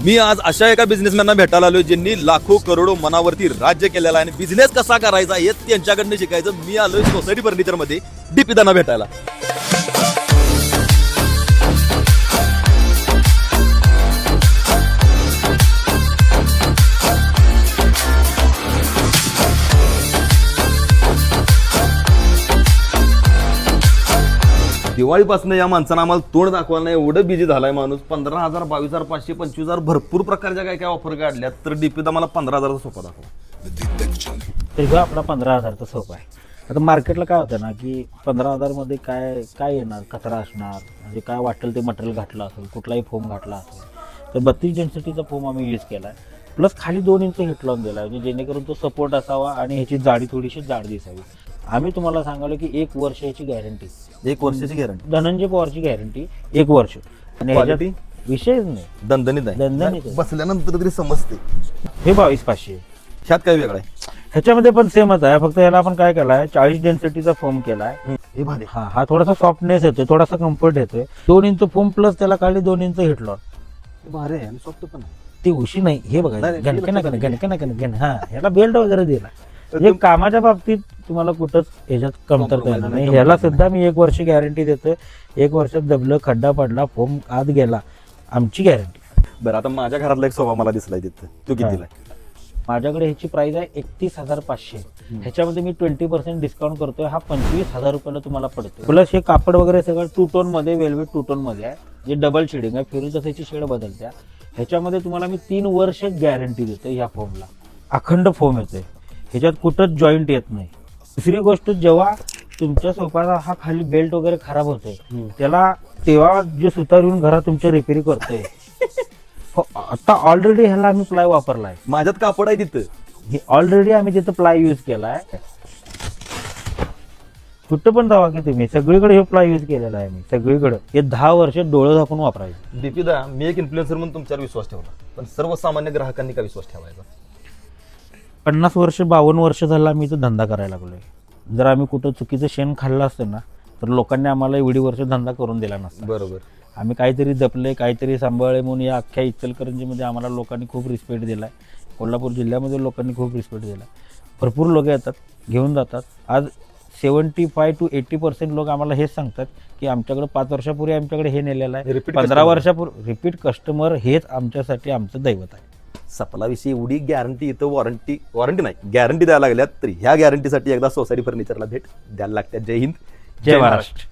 मी आज अशा एका बिझनेसमॅनना भेटायला आलोय ज्यांनी लाखो करोडो मनावरती राज्य केलेला आहे आणि बिझनेस कसा करायचा हे त्यांच्याकडनं शिकायचं. मी आलोय सोसायटी फर्निचर मध्ये डीपी दाना भेटायला. दिवाळीपासून या माणसानं आम्हाला तोंड दाखवायला नाही, एवढं बिझी झालाय माणूस. 15,000, 22,000, 500, 25,000 भरपूर प्रकारच्या काय काय ऑफर काढल्यात. तर डीपी मला 15,000चा सोफा दाखवा. तर आपला 15,000चा सोफा आहे. आता मार्केटला काय होतं ना की 15,000 काय काय येणार, कचरा असणार, म्हणजे काय वाटेल ते मटेरियल घातलं असेल, कुठलाही फोम घातला असेल. तर 32 डेन्सिटीचा फोम आम्ही यूज केला आहे. प्लस खाली 2 इंच हिट लावून दिला आहे, म्हणजे जेणेकरून तो सपोर्ट असावा आणि ह्याची जाडी थोडीशी जाड दिसावी. आम्ही तुम्हाला सांगालो की 1 वर्ष याची गॅरंटी. 1 वर्षाची गॅरंटी. धनंजय पवारची गॅरंटी 1 वर्ष. आणि ह्याच्यात Quality? विषयच नाही, दणदणीत आहे. दणदणीत आहे. बसल्यानंतर तरी समजते. हे 22,500. ह्यात काय वेगळं आहे? ह्याच्यामध्ये पण सेमच आहे, फक्त याला आपण काय केलाय 40 डेन्सिटीचा फोम केलाय. हे भारी. हा थोडासा सॉफ्टनेस येतोय, थोडासा कम्फर्ट येतोय. 2 इंच फोम प्लस त्याला खाली 2 इंच हिट लॉक. भारी आहे आणि सॉफ्ट पण आहे. ती उशी नाही, हे बघा नाही, गणकन हा ह्याला बेल्ट वगैरे दिला. म्हणजे कामाच्या बाबतीत तुम्हाला कुठंच ह्याच्यात कमतरता येणार नाही. ह्याला सुद्धा मी 1 वर्ष गॅरंटी देतोय. 1 वर्षात दबलं, खड्डा पडला, फोम आत गेला, आमची गॅरंटी. बरं, आता माझ्या घरातला एक सोफा मला दिसलाय तिथं, तो कितीला आहे? माझ्याकडे ह्याची प्राइस आहे 31,500. ह्याच्यामध्ये मी 20% डिस्काउंट करतोय. हा 25,000 रुपयाला तुम्हाला पडतो. प्लस हे कापड वगैरे सगळं 2 टोन मध्ये, वेल्वेट 2 टोन मध्ये आहे, जे डबल शेडिंग आहे. फिरून तसं याची शेड बदलत्या. ह्याच्यामध्ये तुम्हाला मी 3 वर्ष गॅरंटी देतोय. ह्या फोमला अखंड फोम येतोय, ह्याच्यात कुठंच जॉईंट येत नाही. दुसरी गोष्ट, जेव्हा तुमच्या सोफाचा हा खाली बेल्ट वगैरे खराब होतोय त्याला, तेव्हा जे सुतार येऊन घरात तुमच्या रिपेअरी करतोय. आता ऑलरेडी ह्याला आम्ही प्लाय वापरलाय. माझ्यात कापड आहे तिथं. हे ऑलरेडी आम्ही तिथं प्लाय यूज केलाय. कुठं पण जावा की तुम्ही, सगळीकडे हे प्लाय यूज केलेला आहे मी सगळीकडे. हे 10 वर्ष डोळे झाकून वापरायचे. दीपीदा, मी एक इन्फ्लुएन्सर म्हणून तुमच्यावर विश्वास ठेवला, पण सर्वसामान्य ग्राहकांनी का विश्वास ठेवायचा? 50 वर्ष 52 वर्ष झाला आम्ही इथं धंदा करायला लागलोय. जर आम्ही कुठं चुकीचं शेण खाल्लं असतं ना तर लोकांनी आम्हाला एवढी वर्ष धंदा करून दिला नसता. बरोबर. आम्ही काहीतरी जपले, काहीतरी सांभाळले म्हणून या अख्ख्या इचलकरंजीमध्ये आम्हाला लोकांनी खूप रिस्पेक्ट दिलाय. कोल्हापूर जिल्ह्यामध्ये लोकांनी खूप रिस्पेक्ट दिला. भरपूर लोक येतात, घेऊन जातात. आज 75 to 80% लोक आम्हाला हेच सांगतात की आमच्याकडे 5 वर्षापूर्वी आमच्याकडे हे नेलेलं आहे, 15 वर्षापूर्वी रिपीट कस्टमर हेच आमच्यासाठी आमचं दैवत आहे. सपलाविषयी एवढी गॅरंटी इथं, वॉरंटी नाही, गॅरंटी द्यायला लागल्यात, तर ह्या गॅरंटीसाठी एकदा सोसायटी फर्निचरला भेट द्यायला लागतात. जय हिंद, जय महाराष्ट्र.